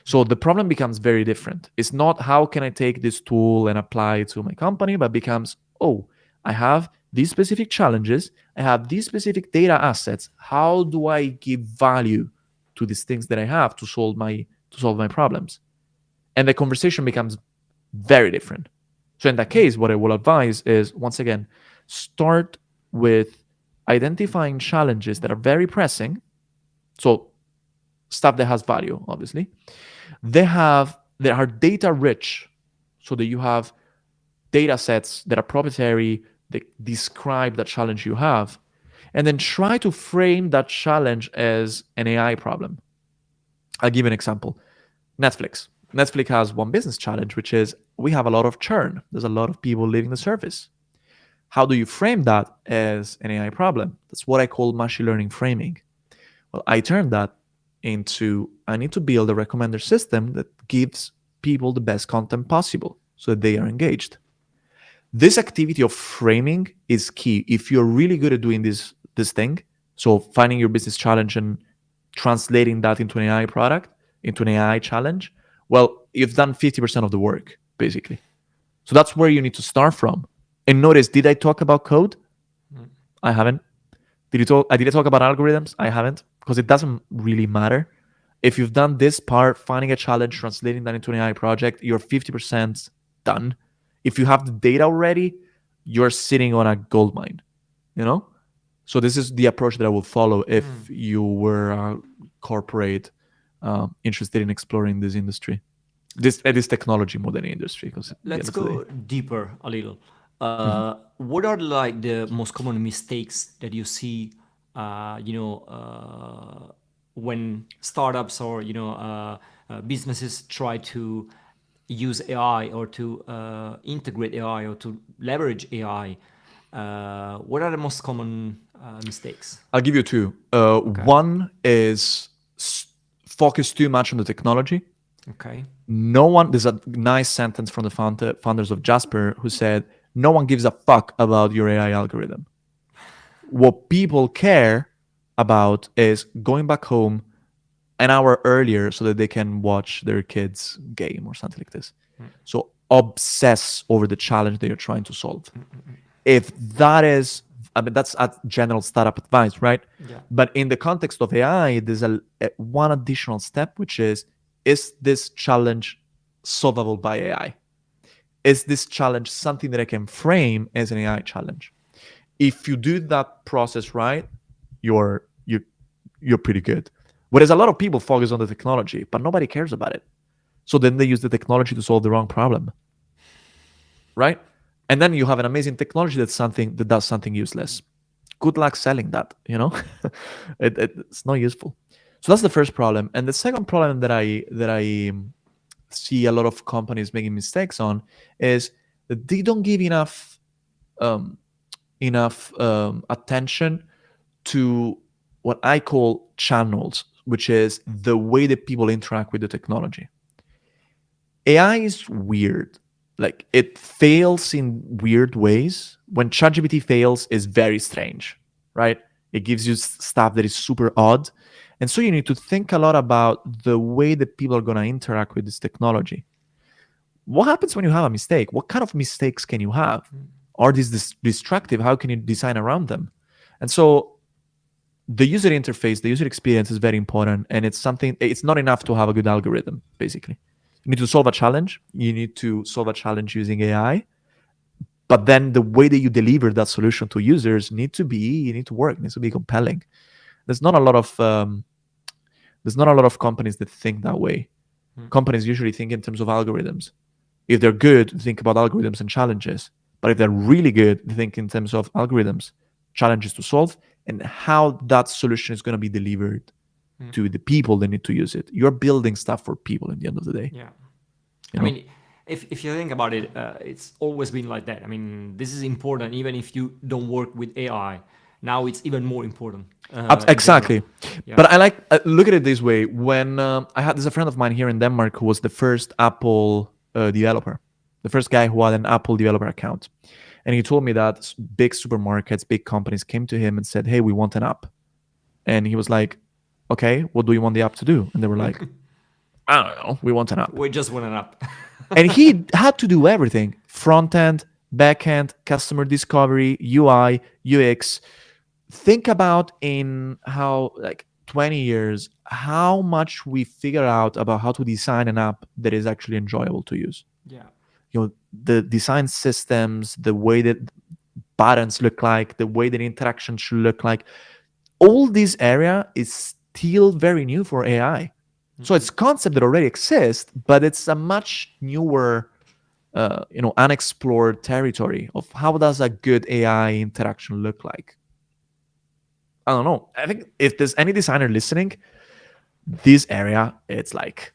So the problem becomes very different. It's not how can I take this tool and apply it to my company, but becomes, oh, I have these specific challenges, I have these specific data assets. How do I give value to these things that I have to solve my problems? And the conversation becomes very different. So in that case, what I will advise is, once again, start with identifying challenges that are very pressing. So stuff that has value, obviously. They are data rich, so that you have data sets that are proprietary, that describe the challenge you have, and then try to frame that challenge as an AI problem. I'll give you an example. Netflix has one business challenge, which is we have a lot of churn. There's a lot of people leaving the service. How do you frame that as an AI problem? That's what I call machine learning framing. Well, I turn that into, I need to build a recommender system that gives people the best content possible so that they are engaged. This activity of framing is key. If you're really good at doing this thing, so finding your business challenge and translating that into an AI product, into an AI challenge, well, you've done 50% of the work, basically. So that's where you need to start from. And notice, did I talk about code? I haven't. Did I talk about algorithms? I haven't, because it doesn't really matter. If you've done this part, finding a challenge, translating that into an AI project, you're 50% done. If you have the data already, you're sitting on a gold mine, you know? So this is the approach that I would follow if you were a corporate interested in exploring this industry, this technology more than industry. Because
Let's go deeper a little. What are like the most common mistakes that you see, when startups or businesses try to use AI or to integrate AI or to leverage AI? What are the most common mistakes?
I'll give you two.
Okay.
One is focus too much on the technology.
Okay.
There's a nice sentence from the founders of Jasper who said, no one gives a fuck about your AI algorithm. What people care about is going back home an hour earlier so that they can watch their kids' game or something like this. So obsess over the challenge that you're trying to solve. If that is, I mean, that's a general startup advice, right?
Yeah.
But in the context of AI, there's one additional step, which is this challenge solvable by AI? Is this challenge something that I can frame as an AI challenge? If you do that process right, you're pretty good. Whereas a lot of people focus on the technology, but nobody cares about it. So then they use the technology to solve the wrong problem, right? And then you have an amazing technology that does something useless. Good luck selling that. It's not useful. So that's the first problem. And the second problem that I see a lot of companies making mistakes on is that they don't give enough enough attention to what I call channels, which is the way that people interact with the technology. AI is weird. Like it fails in weird ways. When ChatGPT fails, is very strange, right? It gives you stuff that is super odd. And so you need to think a lot about the way that people are going to interact with this technology. What happens when you have a mistake? What kind of mistakes can you have? Are these destructive? How can you design around them? And so the user interface, the user experience is very important. And it's something, it's not enough to have a good algorithm, basically. You need to solve a challenge. You need to solve a challenge using AI. But then the way that you deliver that solution to users you need to work, needs to be compelling. There's not a lot of companies that think that way. Companies usually think in terms of algorithms. If they're good, think about algorithms and challenges. But if they're really good, they think in terms of algorithms, challenges to solve, and how that solution is going to be delivered to the people that need to use it. You're building stuff for people at the end of the day.
Yeah.
You
I
know?
mean, if you think about it, it's always been like that. I mean, this is important even if you don't work with AI. Now it's even more important in general.
Exactly.
Yeah.
But I like look at it this way. When there's a friend of mine here in Denmark who was the first Apple developer, the first guy who had an Apple developer account, and he told me that big supermarkets, big companies came to him and said, "Hey, we want an app," and he was like, "Okay, what do you want the app to do?" And they were like, "I don't know, we want an app."
We just went up.
And he had to do everything: front end, back end, customer discovery, UI, UX. Think about in how, like, 20 years, how much we figure out about how to design an app that is actually enjoyable to use.
Yeah.
The design systems, the way that buttons look like, the way that interaction should look like, all this area is still very new for AI. So it's concept that already exists, but it's a much newer, unexplored territory of how does a good AI interaction look like. I don't know. I think if there's any designer listening, this area, it's like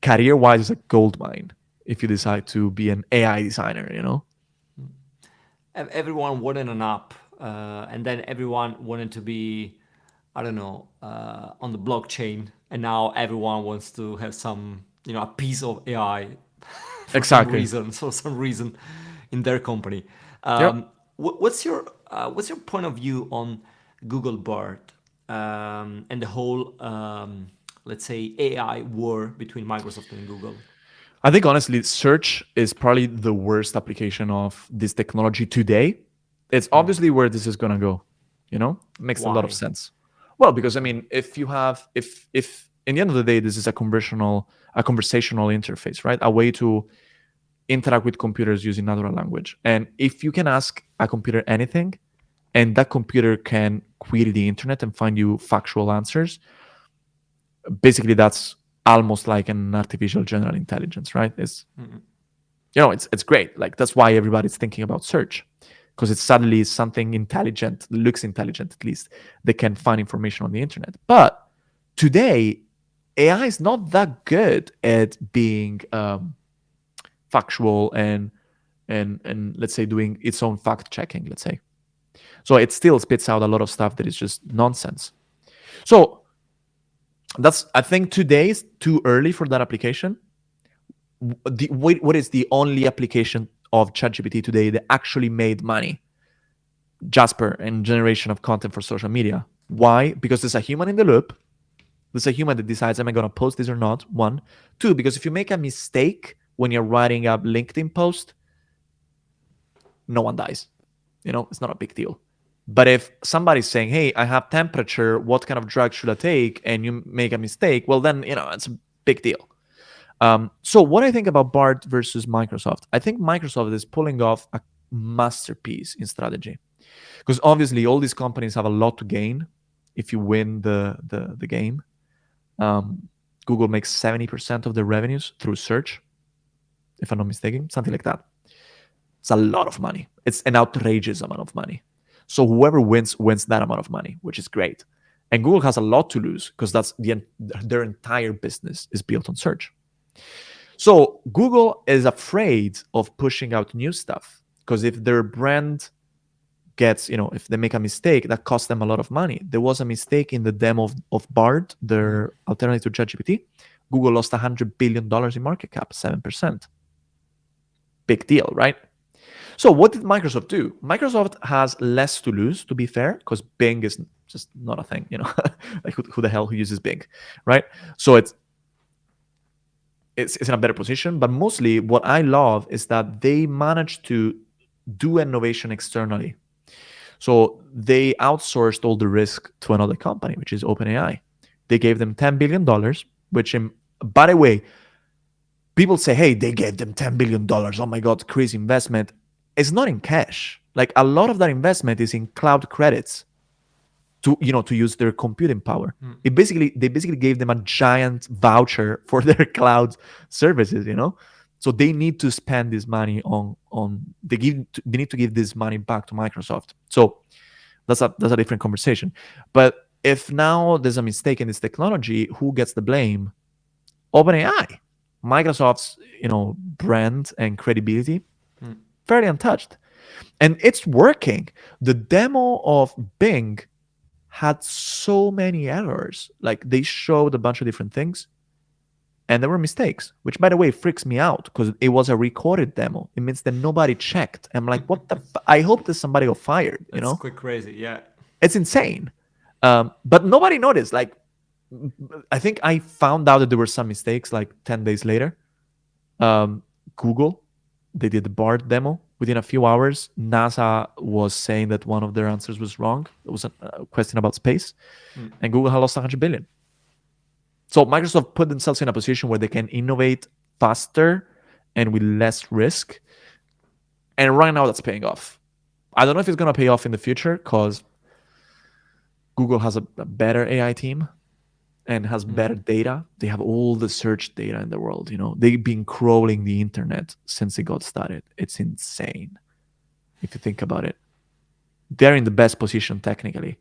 career-wise, it's a gold mine if you decide to be an AI designer.
Everyone wanted an app, and then everyone wanted to be, I don't know, on the blockchain, and now everyone wants to have some, a piece of AI for some
Exactly.
reason, for some reason, in their company.
Yep.
What's your point of view on Google Bard and the whole, let's say, AI war between Microsoft and Google?
I think honestly, search is probably the worst application of this technology today. It's obviously where this is gonna go. Makes a lot of
Why?
sense. Well, because I mean, if you have, if in the end of the day, this is a conversational interface, right? A way to interact with computers using natural language. And if you can ask a computer anything, and that computer can query the internet and find you factual answers, basically that's almost like an artificial general intelligence, right? It's great. Like that's why everybody's thinking about search, because it's suddenly something intelligent, looks intelligent at least, that can find information on the internet. But today, AI is not that good at being factual and let's say doing its own fact checking. Let's say so it still spits out a lot of stuff that is just nonsense. So I think today is too early for that application. What is the only application of ChatGPT today that actually made money? Jasper and generation of content for social media. Why? Because there's a human in the loop. There's a human that decides, am I going to post this or not? One. Two, because if you make a mistake when you're writing a LinkedIn post, no one dies. It's not a big deal. But if somebody's saying, hey, I have temperature, what kind of drug should I take? And you make a mistake, well, then, it's a big deal. So what I think about Bard versus Microsoft, I think Microsoft is pulling off a masterpiece in strategy, because obviously all these companies have a lot to gain if you win the game. Google makes 70% of their revenues through search, if I'm not mistaken, something like that. It's a lot of money. It's an outrageous amount of money. So whoever wins that amount of money, which is great. And Google has a lot to lose because their entire business is built on search. So Google is afraid of pushing out new stuff, because if their brand gets, if they make a mistake that costs them a lot of money. There was a mistake in the demo of Bard, their alternative to ChatGPT. Google lost $100 billion in market cap, 7%. Big deal, right? So what did Microsoft do? Microsoft has less to lose, to be fair, because Bing is just not a thing, like who the hell who uses Bing, right? So it's in a better position. But mostly what I love is that they managed to do innovation externally. So they outsourced all the risk to another company, which is OpenAI. They gave them $10 billion, which, by the way, people say, hey, they gave them $10 billion. Oh my God, crazy investment. It's not in cash. Like a lot of that investment is in cloud credits to use their computing power. They basically gave them a giant voucher for their cloud services. So they need to spend this money they need to give this money back to Microsoft. So that's a different conversation. But if now there's a mistake in this technology, who gets the blame? OpenAI. Microsoft's brand and credibility fairly untouched, and it's working. The demo of Bing had so many errors. Like they showed a bunch of different things, and there were mistakes, which, by the way, freaks me out because it was a recorded demo. It means that nobody checked. I'm like, what the? I hope that somebody got fired.
That's quite crazy. Yeah.
It's insane. But nobody noticed. Like, I think I found out that there were some mistakes like 10 days later. Google, they did the BART demo. Within a few hours, NASA was saying that one of their answers was wrong. It was a question about space, and Google had lost 100 billion. So Microsoft put themselves in a position where they can innovate faster and with less risk. And right now, that's paying off. I don't know if it's going to pay off in the future because Google has a better AI team and has better data. They have all the search data in the world. They've been crawling the internet since it got started. It's insane if you think about it. They're in the best position technically,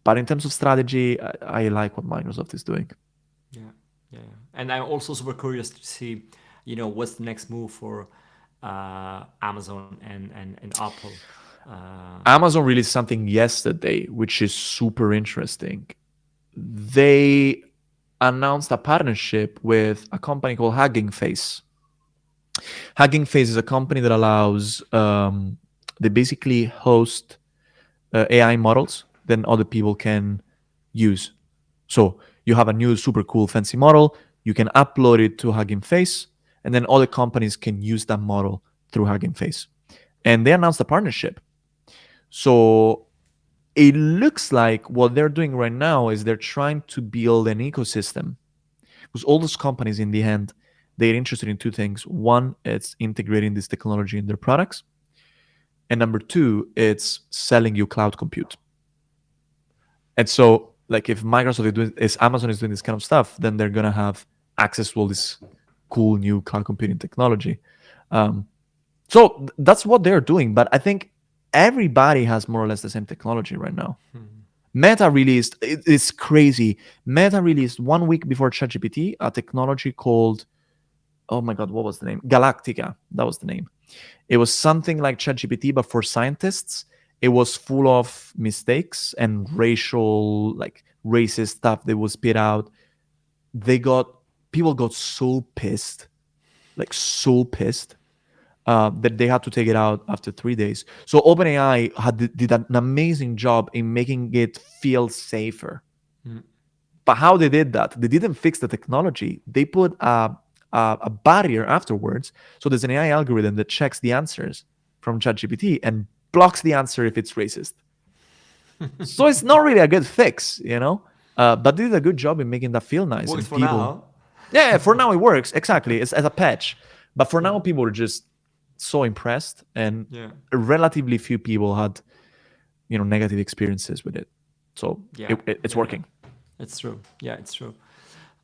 but in terms of strategy, I like what Microsoft is doing.
Yeah. And I'm also super curious to see, what's the next move for Amazon and Apple.
Amazon released something yesterday, which is super interesting. They announced a partnership with a company called Hugging Face. Hugging Face is a company that allows they basically host AI models that other people can use. So you have a new super cool fancy model, you can upload it to Hugging Face, and then other companies can use that model through Hugging Face. And they announced a partnership. So it looks like what they're doing right now is they're trying to build an ecosystem, because all those companies in the end, they're interested in two things. One, it's integrating this technology in their products, and number two, it's selling you cloud compute. And so, like, if Amazon is doing this kind of stuff, then they're gonna have access to all this cool new cloud computing technology. So that's what they're doing. But I think everybody has more or less the same technology right now. Meta released, it's crazy. Meta released 1 week before ChatGPT a technology called, oh my God, what was the name? Galactica. That was the name. It was something like ChatGPT, but for scientists. It was full of mistakes and racist stuff that was spit out. People got so pissed, like so pissed, that they had to take it out after 3 days. So OpenAI did an amazing job in making it feel safer. But how they did that? They didn't fix the technology. They put a barrier afterwards. So there's an AI algorithm that checks the answers from ChatGPT and blocks the answer if it's racist. So it's not really a good fix, but they did a good job in making that feel nice.
Works
And
for
people,
now.
yeah, for now it works exactly. It's as a patch, but for now people are just so impressed, and relatively few people had, negative experiences with it. So it's working.
It's true. Yeah, it's true.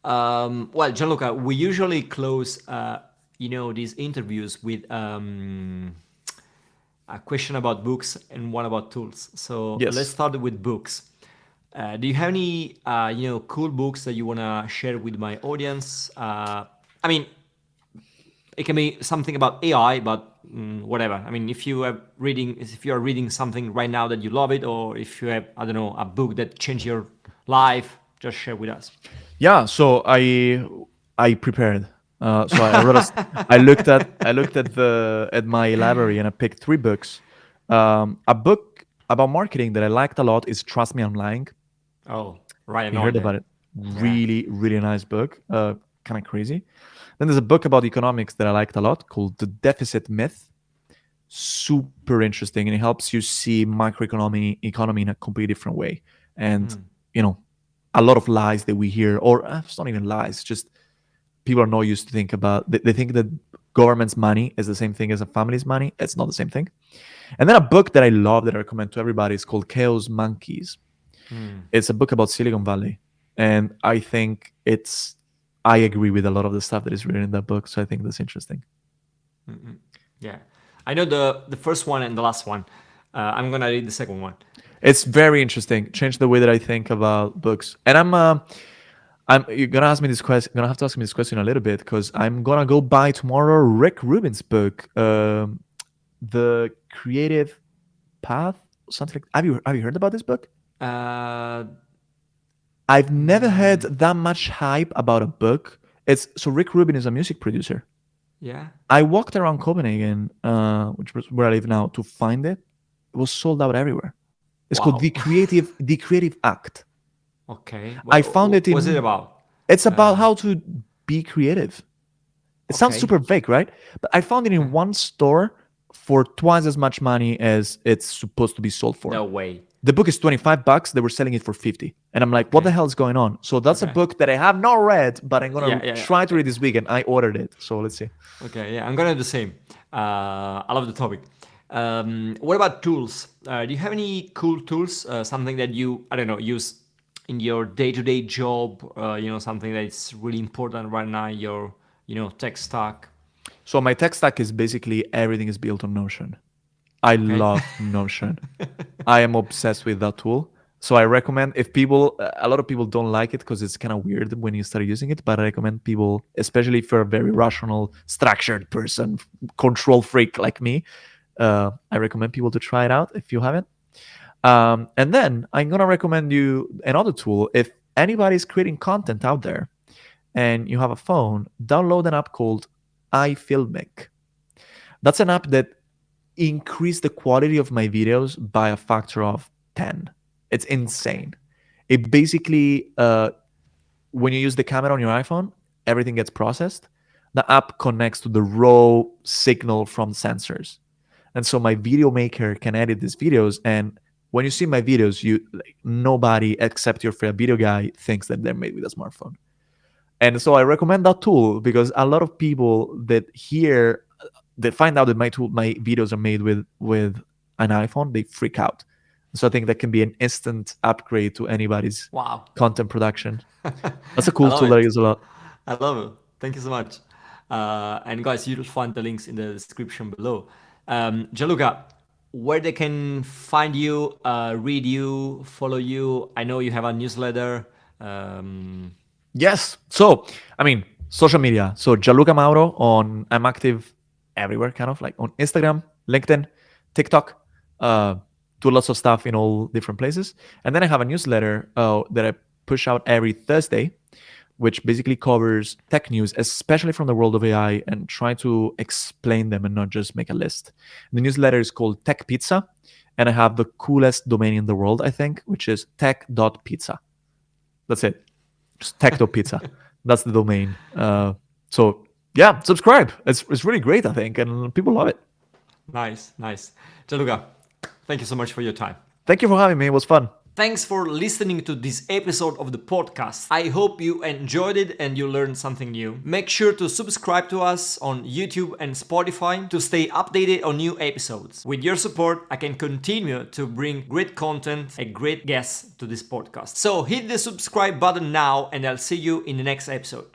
Well, Gianluca, we usually close, these interviews with a question about books and one about tools. So
Yes.
let's start with books. Do you have any, cool books that you want to share with my audience? I mean, it can be something about AI, but whatever. I mean, if you are reading something right now that you love it, or if you have, I don't know, a book that changed your life, just share with us.
Yeah, so I prepared. So I wrote I looked at the at my library and I picked three books. A book about marketing that I liked a lot is Trust Me, I'm Lying.
Oh, right
You
on
heard
then.
about it?
Yeah.
Really nice book. Kind of crazy. Then there's a book about economics that I liked a lot called The Deficit Myth. Super interesting, and it helps you see economy in a completely different way. And you know, a lot of lies that we hear, or it's not even lies, just people are not used to think about. They think that government's money is the same thing as a family's money. It's not the same thing. And then a book that I love that I recommend to everybody is called Chaos Monkeys. It's a book about Silicon Valley, and I think I agree with a lot of the stuff that is written in that book. So I think that's interesting.
Yeah. I know the first one and the last one. I'm gonna read the second one.
It's very interesting. Changed the way that I think about books. And I'm you're gonna ask me this question. Gonna have to ask me this question a little bit because I'm gonna go buy tomorrow Rick Rubin's book, The Creative Path, something. Have you heard about this book?
Uh,
I've never heard that much hype about a book. It's so Rick Rubin is a music producer.
yeah.
I walked around Copenhagen, which was where I live now, to find it. It was sold out everywhere. It's called
Wow.
The Creative Act.
Okay.
I
What
found it
was it
in.
about?
It's about
Uh,
how to be creative. It sounds
okay.
super vague, right? But I found it in one store for twice as much money as it's supposed to be sold for.
No way.
The book is $25. They were selling it for 50. And I'm like, what the
Okay.
hell is going on? So that's a
Okay.
book that I have not read, but I'm
Yeah,
gonna
yeah,
try to
yeah.
read this weekend. I ordered it. So let's see.
Okay, yeah, I'm gonna do the same. I love the topic. What about tools? Do you have any cool tools? Something that you, I don't know, use in your day-to-day job? Something that's really important right now in your, tech stack.
So my tech stack is basically everything is built on Notion. I
Okay.
love Notion. I am obsessed with that tool. So I recommend if a lot of people don't like it because it's kind of weird when you start using it, but I recommend people, especially if you're a very rational, structured person, control freak like me, I recommend people to try it out if you haven't. And then I'm gonna recommend you another tool. If anybody's creating content out there and you have a phone, download an app called iFilmic. That's an app that increased the quality of my videos by a factor of 10. It's
Okay.
insane. It basically, when you use the camera on your iPhone, everything gets processed. The app connects to the raw signal from sensors. And so my video maker can edit these videos. And when you see my videos, nobody except your favorite video guy thinks that they're made with a smartphone. And so I recommend that tool because a lot of people that find out that my videos are made with an iPhone, they freak out. So I think that can be an instant upgrade to anybody's
Wow.
content production. That's a
I
cool
love
tool that I
it.
use a lot.
I love it. Thank you so much. And guys, you'll find the links in the description below. Gianluca, where they can find you, read you, follow you. I know you have a newsletter. Um,
Yes. So, I mean, social media. So, Gianluca Mauro I'm active everywhere, kind of like on Instagram, LinkedIn, TikTok. Do lots of stuff in all different places. And then I have a newsletter that I push out every Thursday, which basically covers tech news, especially from the world of AI, and try to explain them and not just make a list. The newsletter is called Tech Pizza, and I have the coolest domain in the world, I think, which is tech.pizza. That's it. Just tech.pizza. That's the domain. So yeah, subscribe. It's really great, I think, and people love it.
nice, nice. Gianluca, thank you so much for your time.
Thank you for having me. It was fun.
Thanks for listening to this episode of the podcast. I hope you enjoyed it and you learned something new. Make sure to subscribe to us on YouTube and Spotify to stay updated on new episodes. With your support, I can continue to bring great content and great guests to this podcast. So hit the subscribe button now and I'll see you in the next episode.